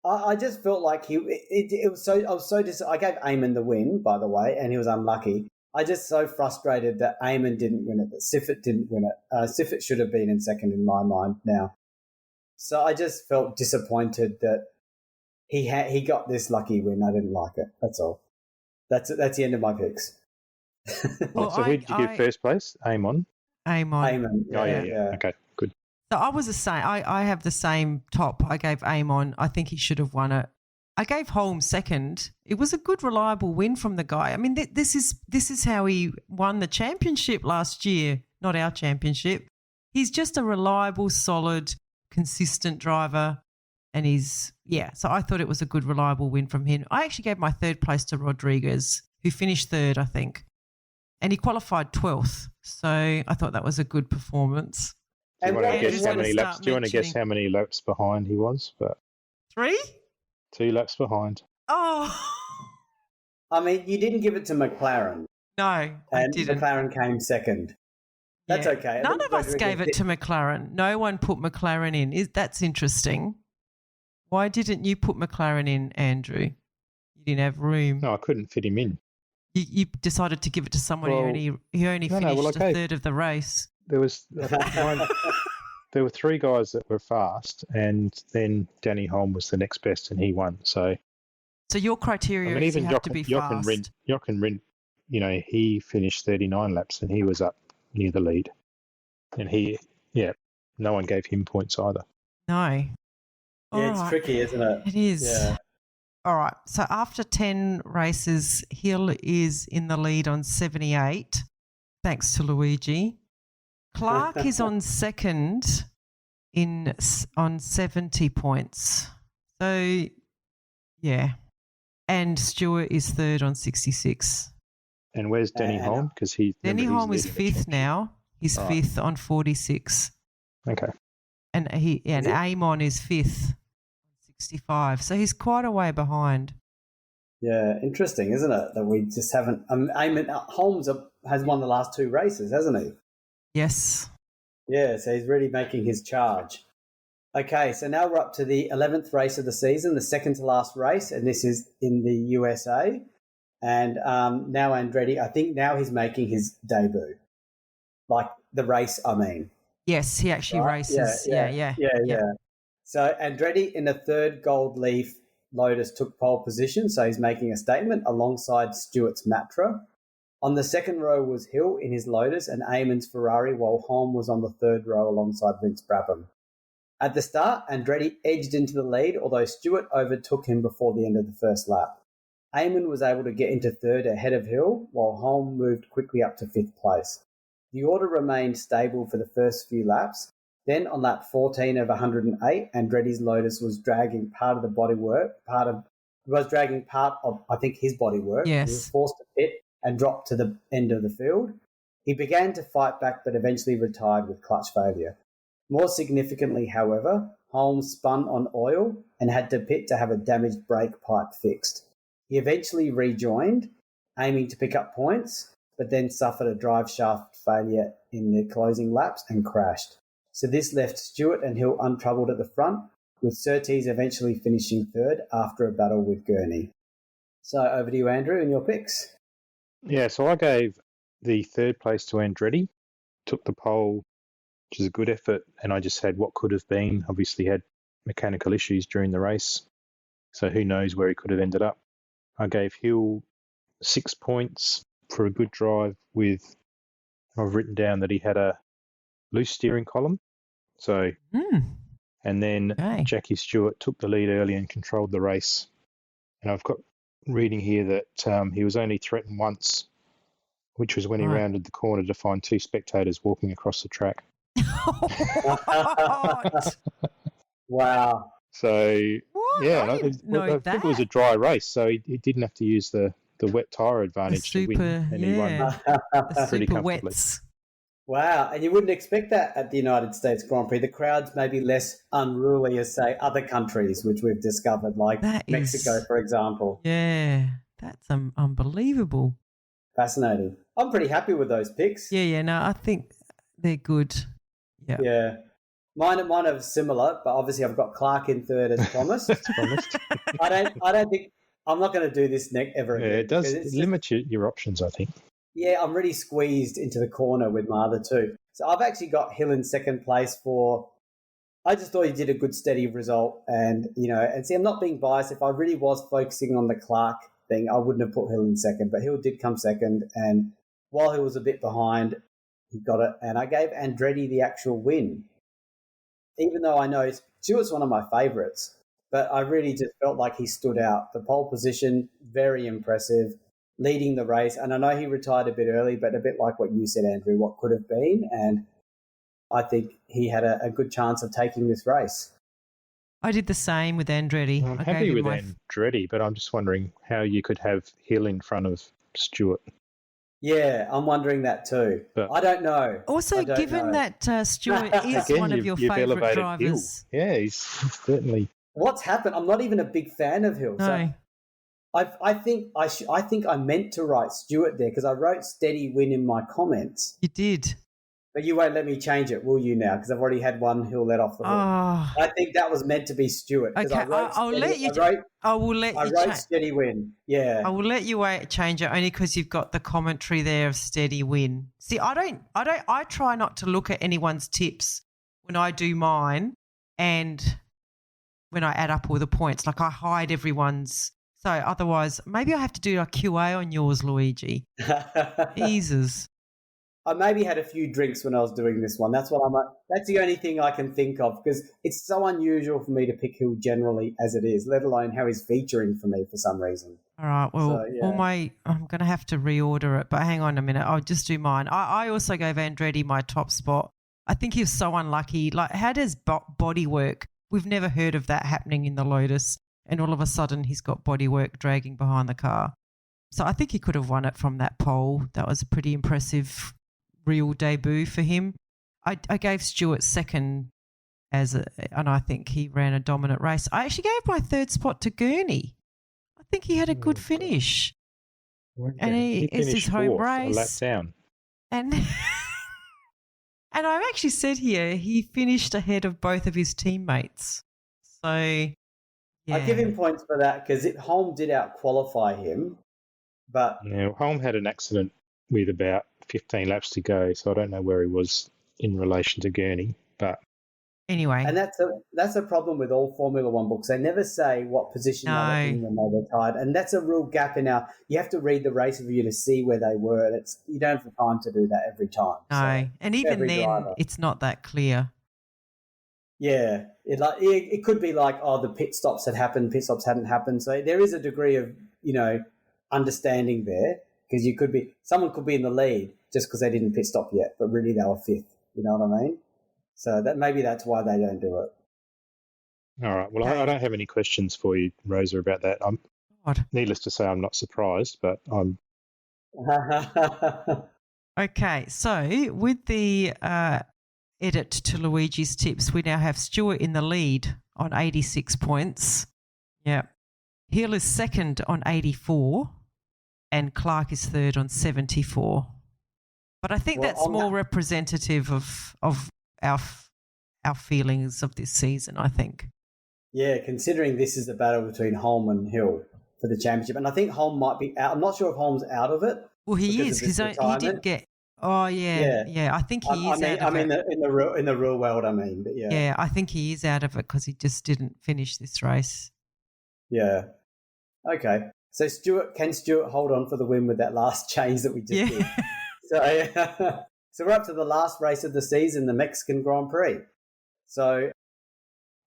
I just felt like it was so. I was so I gave Eamon the win, by the way, and he was unlucky. I just so frustrated that Eamon didn't win it, that Siffert didn't win it. Siffert should have been in second in my mind now. So I just felt disappointed that he got this lucky win. I didn't like it. That's all. That's the end of my picks. Well, So who did you give first place? Amon. Amon. Eamon. Oh yeah. Okay, good. So I was the same. I have the same top. I gave Amon. I think he should have won it. I gave Holmes second. It was a good, reliable win from the guy. I mean, this is how he won the championship last year, not our championship. He's just a reliable, solid, consistent driver, and so I thought it was a good, reliable win from him. I actually gave my third place to Rodriguez, who finished third, I think, and he qualified 12th. So I thought that was a good performance. Do you want to Andrew's guess how gonna many laps? start Do you want to guess mentioning- how many laps behind he was? But 3? 2 laps behind. Oh, I mean, you didn't give it to McLaren, no, I and didn't. McLaren came second. That's Yeah. okay. None of us gave it to McLaren. No one put McLaren in. That's interesting. Why didn't you put McLaren in, Andrew? You didn't have room. No, I couldn't fit him in. You decided to give it to someone who Well, only no, finished well, a okay. third of the race. There was there were 3 guys that were fast, and then Danny Holm was the next best, and he won. So So your criteria I mean, is you even have to be Jochen fast. Rindt, he finished 39 laps, and he was up near the lead, and no one gave him points either. No. Yeah, it's Alright. tricky, isn't it? It is. Yeah. All right. So after 10 races, Hill is in the lead on 78, thanks to Luigi. Clark is on second on 70 points. So, yeah. And Stewart is third on 66. And where's Danny And- Holm? Because Danny Holm is leading the fifth championship. now. He's Right. fifth on 46. Okay. And Amon is fifth, 65. So he's quite a way behind. Yeah, interesting, isn't it? That we just haven't. Eamon Holmes has won the last 2 races, hasn't he? Yes. Yeah, so he's really making his charge. Okay, so now we're up to the 11th race of the season, the second to last race, and this is in the USA. And now Andretti, I think now he's making his debut. Like the race, I mean. Yes, he actually Right? races. Yeah. So Andretti in the third gold leaf Lotus took pole position, so he's making a statement alongside Stewart's Matra. On the second row was Hill in his Lotus and Eamon's Ferrari, while Holm was on the third row alongside Vince Brabham. At the start, Andretti edged into the lead, although Stewart overtook him before the end of the first lap. Eamon was able to get into third ahead of Hill, while Holm moved quickly up to fifth place. The order remained stable for the first few laps. Then on lap 14 of 108, Andretti's Lotus was dragging part of his bodywork. Yes. He was forced to pit and dropped to the end of the field. He began to fight back but eventually retired with clutch failure. More significantly, however, Holmes spun on oil and had to pit to have a damaged brake pipe fixed. He eventually rejoined, aiming to pick up points, but then suffered a drive shaft failure in the closing laps and crashed. So this left Stewart and Hill untroubled at the front, with Surtees eventually finishing third after a battle with Gurney. So over to you, Andrew, and your picks. Yeah, so I gave the third place to Andretti, took the pole, which is a good effort, and I just had what could have been. Obviously had mechanical issues during the race, so who knows where he could have ended up. I gave Hill 6 points for a good drive with, I've written down that he had a loose steering column. So, and then Jackie Stewart took the lead early and controlled the race. And I've got reading here that he was only threatened once, which was when he rounded the corner to find two spectators walking across the track. Wow. So, what? yeah, I think it was a dry race, so he didn't have to use the wet tyre advantage to win. And he won pretty comfortably. Wets. Wow, and you wouldn't expect that at the United States Grand Prix. The crowds may be less unruly as, say, other countries, which we've discovered, like Mexico, for example. Yeah, that's unbelievable. Fascinating. I'm pretty happy with those picks. Yeah, no, I think they're good. Yeah. Mine are similar, but obviously I've got Clark in third as promised. I don't think I'm not going to do this ever again. Yeah, it does limit your options, I think. Yeah, I'm really squeezed into the corner with my other two. So I've actually got Hill in second place I just thought he did a good steady result, and see, I'm not being biased. If I really was focusing on the Clark thing, I wouldn't have put Hill in second, but Hill did come second, and while he was a bit behind, he got it, and I gave Andretti the actual win. Even though I know Stewart's one of my favourites, but I really just felt like he stood out. The pole position, very impressive, leading the race. And I know he retired a bit early, but a bit like what you said, Andrew, what could have been. And I think he had a good chance of taking this race. I did the same with Andretti. I'm happy with Andretti, but I'm just wondering how you could have Hill in front of Stewart. Yeah, I'm wondering that too. But I don't know. Also, given that Stewart is one of your favourite drivers. Hill. Yeah, he's certainly. What's happened? I'm not even a big fan of Hill. No. So I think I meant to write Stewart there because I wrote steady win in my comments. You did. But you won't let me change it, will you now? Because I've already had one Hill let off the hook. Oh. I think that was meant to be Stewart. Okay, I'll let you. I will let you. I wrote steady win. Yeah. I will let you change it only because you've got the commentary there of steady win. See, I try not to look at anyone's tips when I do mine, and when I add up all the points, like I hide everyone's. So otherwise, maybe I have to do a QA on yours, Luigi. Jesus. I maybe had a few drinks when I was doing this one. That's the only thing I can think of because it's so unusual for me to pick Hill generally as it is, let alone how he's featuring for me for some reason. All right. Well, I'm going to have to reorder it, but hang on a minute. I'll just do mine. I also gave Andretti my top spot. I think he was so unlucky. Like, how does body work? We've never heard of that happening in the Lotus, and all of a sudden he's got bodywork dragging behind the car. So I think he could have won it from that pole. That was a pretty impressive real debut for him. I gave Stewart second and I think he ran a dominant race. I actually gave my third spot to Gurney. I think he had a good finish. And it's his home race. A lap down. And I've actually said here he finished ahead of both of his teammates. So, yeah. I give him points for that because Holm did out-qualify him. But Now, Holm had an accident with about 15 laps to go, so I don't know where he was in relation to Gurney. But Anyway, and that's a problem with all Formula One books. They never say what position they were in when they retired, and that's a real gap in our. You have to read the race review to see where they were. You don't have the time to do that every time. no. So, And even every then, driver. it's not that clear. Yeah, it could be like, oh, the pit stops had happened, pit stops hadn't happened. So there is a degree of understanding there, because someone could be in the lead just because they didn't pit stop yet, but really they were fifth. You know what I mean? So that's why they don't do it. all right, well, Okay. I don't have any questions for you, Rosa, about that. Needless to say, I'm not surprised, but I'm. Okay, so with the edit to Luigi's tips, we now have Stuart in the lead on 86 points. Yeah. Hill is second on 84 and Clark is third on 74. But I think that's more representative of our feelings of this season, I think. Yeah, considering this is a battle between Holm and Hill for the championship. And I think Holm might be out. I'm not sure if Holm's out of it. Well, he is because he did get. Oh yeah. I think he is out of it. In the real world, but yeah. Yeah, I think he is out of it because he just didn't finish this race. Yeah. Okay. So can Stuart hold on for the win with that last change that we just did? So we're up to the last race of the season, the Mexican Grand Prix. So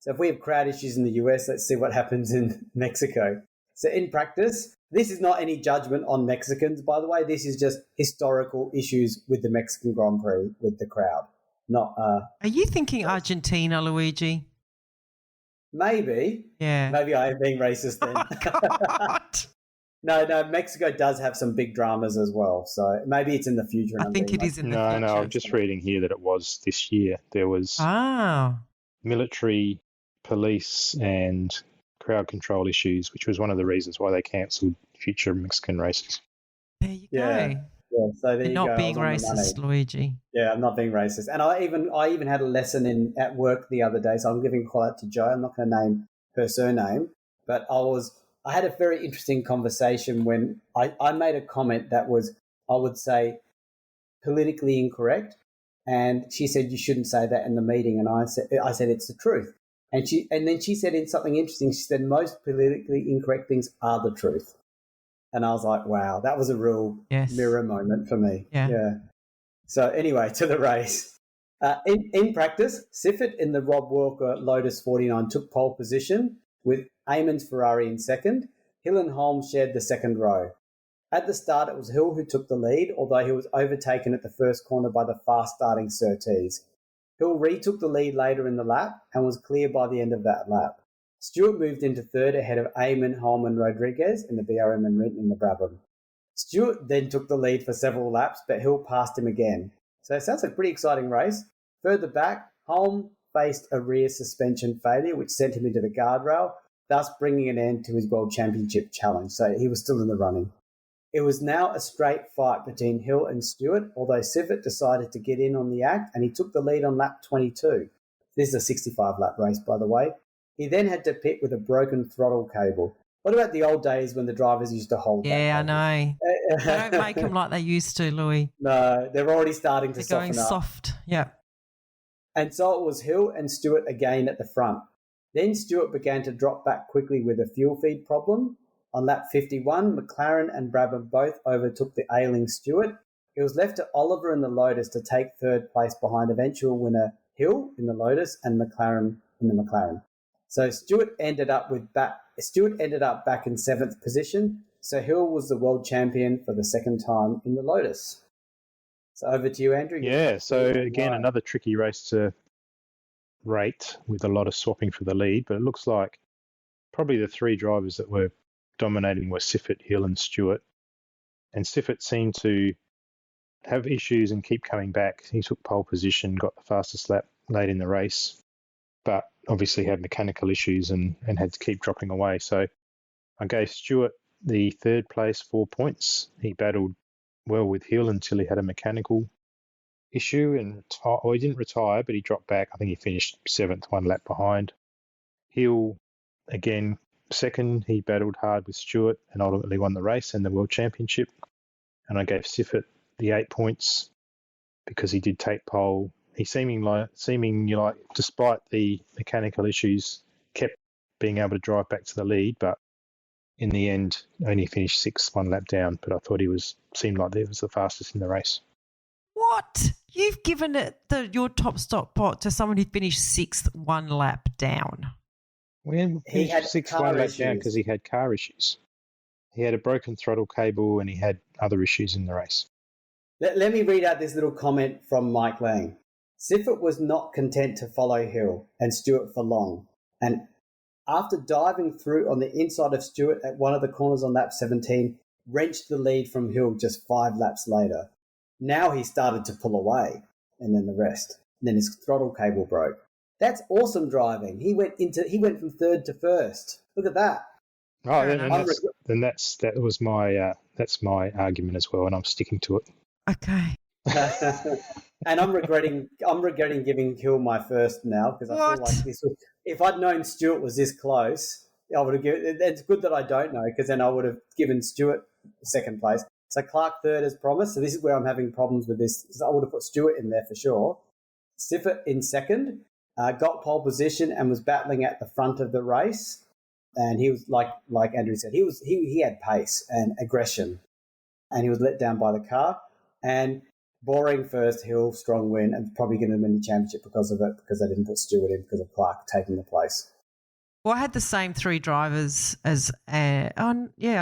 if we have crowd issues in the US, let's see what happens in Mexico. So in practice, this is not any judgment on Mexicans, by the way. This is just historical issues with the Mexican Grand Prix with the crowd. Not. Are you thinking Argentina, Luigi? Maybe. Yeah. Maybe I am being racist then. Oh, God. No, Mexico does have some big dramas as well. So maybe it's in the future. I think it is in the future. No, I'm just reading here that it was this year. There was military, police, and crowd control issues, which was one of the reasons why they cancelled future Mexican races. There you go. Yeah, so there You're not being racist, Luigi. Yeah, I'm not being racist. And I even had a lesson at work the other day, so I'm giving credit to Jo. I'm not going to name her surname, but I had a very interesting conversation when I made a comment that was, I would say, politically incorrect, and she said you shouldn't say that in the meeting, and I said it's the truth. And then she said in something interesting, she said most politically incorrect things are the truth. And I was like, wow, that was a real mirror moment for me. Yeah. So anyway, to the race. In practice, Siffert in the Rob Walker Lotus 49 took pole position with Eamon's Ferrari in second. Hill and Holmes shared the second row. At the start, it was Hill who took the lead, although he was overtaken at the first corner by the fast-starting Surtees. Hill retook the lead later in the lap and was clear by the end of that lap. Stewart moved into third ahead of Eamon, Holman, Rodriguez in the BRM and Rinton in the Brabham. Stewart then took the lead for several laps, but Hill passed him again. So it sounds like a pretty exciting race. Further back, Holm faced a rear suspension failure, which sent him into the guardrail, thus bringing an end to his World Championship challenge. So he was still in the running. It was now a straight fight between Hill and Stewart, although Siffert decided to get in on the act and he took the lead on lap 22. This is a 65-lap race, by the way. He then had to pit with a broken throttle cable. What about the old days when the drivers used to hold that? Yeah, I know. They don't make them like they used to, Louis. No, they're already starting to soften up. They're going soft, yeah. And so it was Hill and Stewart again at the front. Then Stewart began to drop back quickly with a fuel feed problem. On lap 51, McLaren and Brabham both overtook the ailing Stewart. It was left to Oliver in the Lotus to take third place behind eventual winner Hill in the Lotus and McLaren in the McLaren. So Stewart ended up back in seventh position. So Hill was the world champion for the second time in the Lotus. So over to you, Andrew. Yeah, so again, another tricky race to rate with a lot of swapping for the lead, but it looks like probably the three drivers that were dominating were Siffert, Hill and Stewart. And Siffert seemed to have issues and keep coming back. He took pole position, got the fastest lap late in the race, but obviously had mechanical issues and had to keep dropping away. So I gave Stewart the third place, 4 points. He battled well with Hill until he had a mechanical issue and he didn't retire, but he dropped back. I think he finished seventh, one lap behind. Hill, again, second, he battled hard with Stewart and ultimately won the race and the World Championship. And I gave Siffert the 8 points because he did take pole. He seemingly like, despite the mechanical issues, kept being able to drive back to the lead, but in the end, only finished sixth, 1 lap down. But I thought seemed like he was the fastest in the race. What? You've given it your top stop pot to someone who finished sixth, 1 lap down. Well, He had sixth, car 1 lap issues. down because he had car issues. He had a broken throttle cable and he had other issues in the race. Let me read out this little comment from Mike Lang. Siffert was not content to follow Hill and Stewart for long, and after diving through on the inside of Stewart at one of the corners on lap 17, wrenched the lead from Hill just 5 laps later. Now he started to pull away, and then the rest. And then his throttle cable broke. That's awesome driving. He went from third to first. Look at that. Oh, that's my argument as well, and I'm sticking to it. Okay. And I'm regretting giving Hill my first now because I feel like if I'd known Stewart was this close, I would have given. It's good that I don't know because then I would have given Stewart second place. So Clark third as promised. So this is where I'm having problems with this. So I would have put Stewart in there for sure. Siffert in second, got pole position and was battling at the front of the race. And he was like Andrew said, he had pace and aggression, and he was let down by the car. And boring first, Hill, strong win, and probably going to win the championship because of it, because they didn't put Stewart in because of Clark taking the place. Well, I had the same 3 drivers as I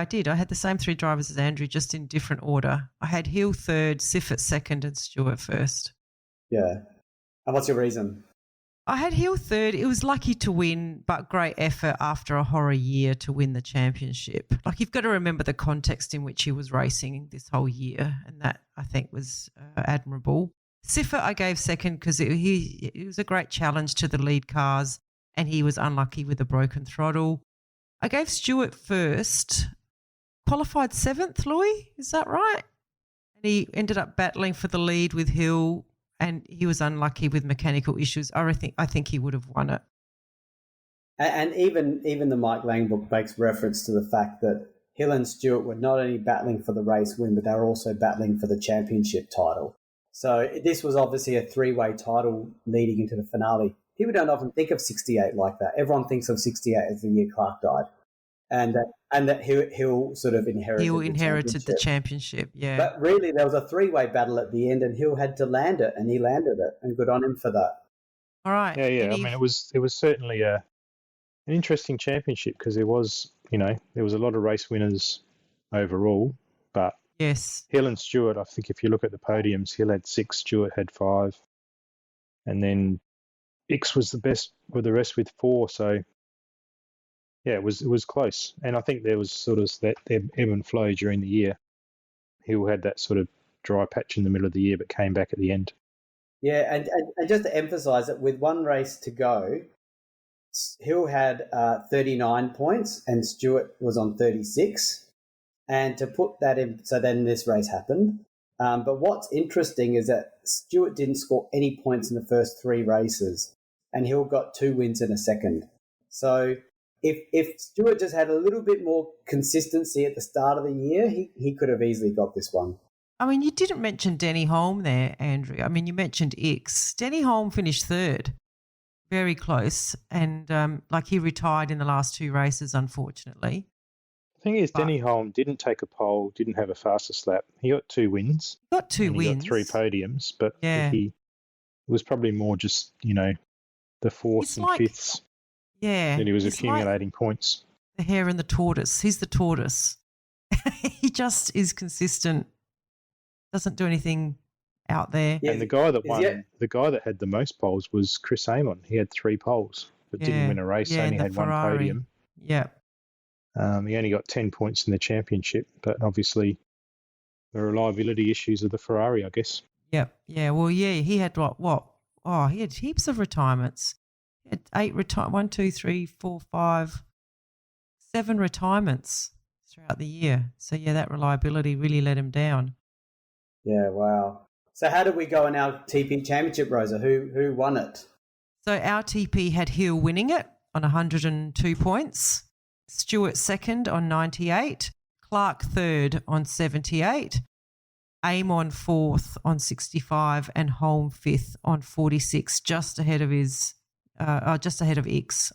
did. I had the same 3 drivers as Andrew, just in different order. I had Hill third, Siffert second, and Stewart first. Yeah. And what's your reason? I had Hill third. It was lucky to win, but great effort after a horror year to win the championship. Like, you've got to remember the context in which he was racing this whole year, and that I think was admirable. Siffert I gave second because it was a great challenge to the lead cars, and he was unlucky with a broken throttle. I gave Stewart first, qualified 7th, Louis, is that right? And he ended up battling for the lead with Hill, and he was unlucky with mechanical issues. I think he would have won it. And even the Mike Lang book makes reference to the fact that Hill and Stewart were not only battling for the race win, but they were also battling for the championship title. So this was obviously a 3-way title leading into the finale. People don't often think of 68 like that. Everyone thinks of 68 as the year Clark died. And that Hill sort of inherited the championship, yeah. But really, there was a 3-way battle at the end, and Hill had to land it, and he landed it, and good on him for that. All right. Yeah. I mean, it was certainly an interesting championship because there was a lot of race winners overall, but yes, Hill and Stewart, I think if you look at the podiums, Hill had 6, Stewart had 5, and then X was the best with the rest with 4. So yeah, it was close, and I think there was sort of that ebb and flow during the year. Hill had that sort of dry patch in the middle of the year, but came back at the end. Yeah, and just to emphasise that with 1 race to go, Hill had 39 points and Stewart was on 36. And to put that in, so then this race happened. But what's interesting is that Stewart didn't score any points in the first 3 races, and Hill got 2 wins in a second. So if Stewart just had a little bit more consistency at the start of the year, he could have easily got this one. I mean, you didn't mention Denny Holm there, Andrew. I mean, you mentioned X. Denny Holm finished 3rd, very close, and he retired in the last 2 races, unfortunately. The thing is, Denny Holm didn't take a pole, didn't have a fastest lap. He got 2 wins. He got 2 wins. He got 3 podiums, but he was probably more just, the 4th and 5ths. Yeah. And he was accumulating points. The hare and the tortoise. He's the tortoise. He just is consistent. Doesn't do anything out there. Yeah. And the guy that won, the guy that had the most poles was Chris Amon. He had 3 poles, but didn't win a race. Only had Ferrari. 1 podium. Yeah. He only got 10 points in the championship, but obviously the reliability issues of the Ferrari, I guess. Yep. Yeah. Well, yeah. He had what? Oh, he had heaps of retirements. He had 8 1, 2, 3, 4, 5, 7 retirements throughout the year. So yeah, that reliability really let him down. Yeah. Wow. So how did we go in our TP championship, Rosa? Who won it? So our TP had Hill winning it on 102 points. Stewart second on 98, Clark third on 78, Amon fourth on 65, and Holm fifth on 46, just ahead of Ix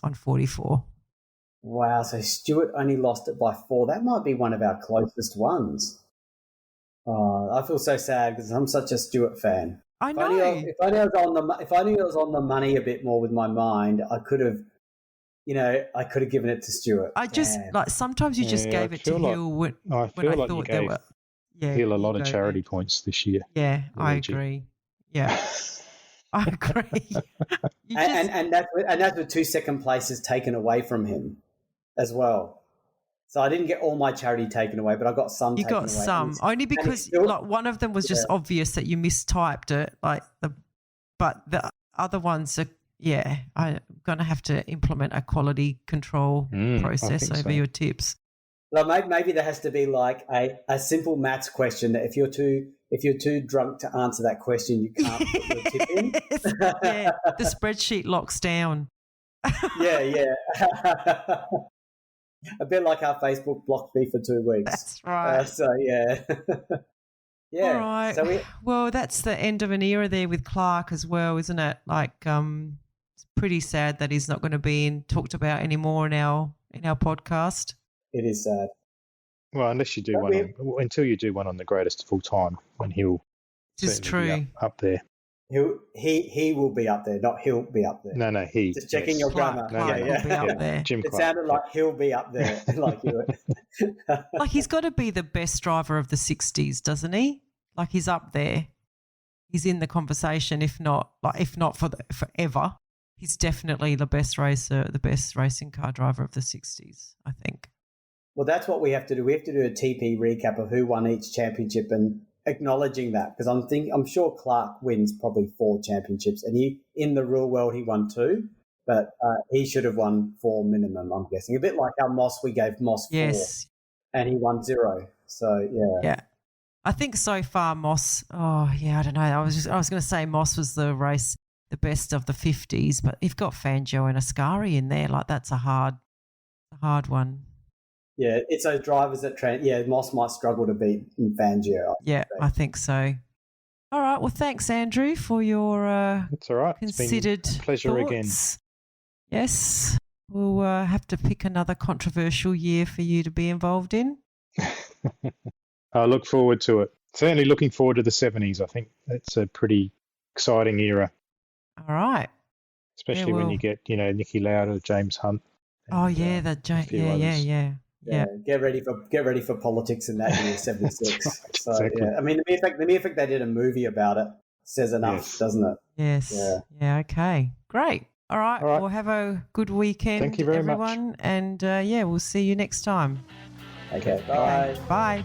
on 44. Wow, so Stewart only lost it by 4. That might be one of our closest ones. Oh, I feel so sad because I'm such a Stewart fan. I know. If only I was on the money a bit more with my mind, I could have, given it to Stewart. Sometimes you just gave it to Hill when I thought they were. Yeah, Hill a lot of charity points this year. Yeah, I agree. Yeah, I agree. And that's with 2 second places taken away from him as well. So I didn't get all my charity taken away, but I got some taken away. You got some, only because one of them was just obvious that you mistyped it, but the other ones are, I'm going to have to implement a quality control process over your tips. Well, maybe there has to be like a simple maths question that if you're too drunk to answer that question, you can't put your tip in. Yeah, the spreadsheet locks down. Yeah. A bit like our Facebook blocked me for 2 weeks. That's right. Yeah. All right. Well, that's the end of an era there with Clark as well, isn't it? It's pretty sad that he's not going to be talked about anymore in our podcast. It is sad. Well, unless you do until you do one on the greatest of all time, when he'll be up there. He will be up there, not he'll be up there. No, he. Just checking your grammar. Clark will be up there. Jim It Clark. sounded like he'll be up there, like you. Like he's got to be the best driver of the 60s, doesn't he? Like he's up there. He's in the conversation, if not for forever. He's definitely the best racer, the best racing car driver of the 60s, I think. Well, that's what we have to do. We have to do a TP recap of who won each championship and acknowledging that, because I'm sure Clark wins probably 4 championships, and in the real world he won 2, but he should have won 4 minimum, I'm guessing. A bit like our Moss, we gave Moss 4, and he won 0. So yeah. I think so far Moss. Oh yeah, I don't know. I was going to say Moss was the best of the 50s, but you've got Fangio and Ascari in there. Like that's a hard one. Yeah, it's those drivers that Moss might struggle to beat in Fangio. I think so. All right. Well, thanks, Andrew, for your it's all right. Considered it's been a pleasure thoughts. Again. Yes, we'll have to pick another controversial year for you to be involved in. I look forward to it. Certainly looking forward to the 70s. I think that's a pretty exciting era. All right. Especially when you get, Nicky Lauda, James Hunt. And, yeah. Get ready for politics in that year, 76. So Exactly. I mean, the mere fact they did a movie about it says enough, doesn't it? Yes. Yeah. Okay. Great. All right. Well, have a good weekend, Thank you very everyone. much. And we'll see you next time. Okay. Bye. Bye.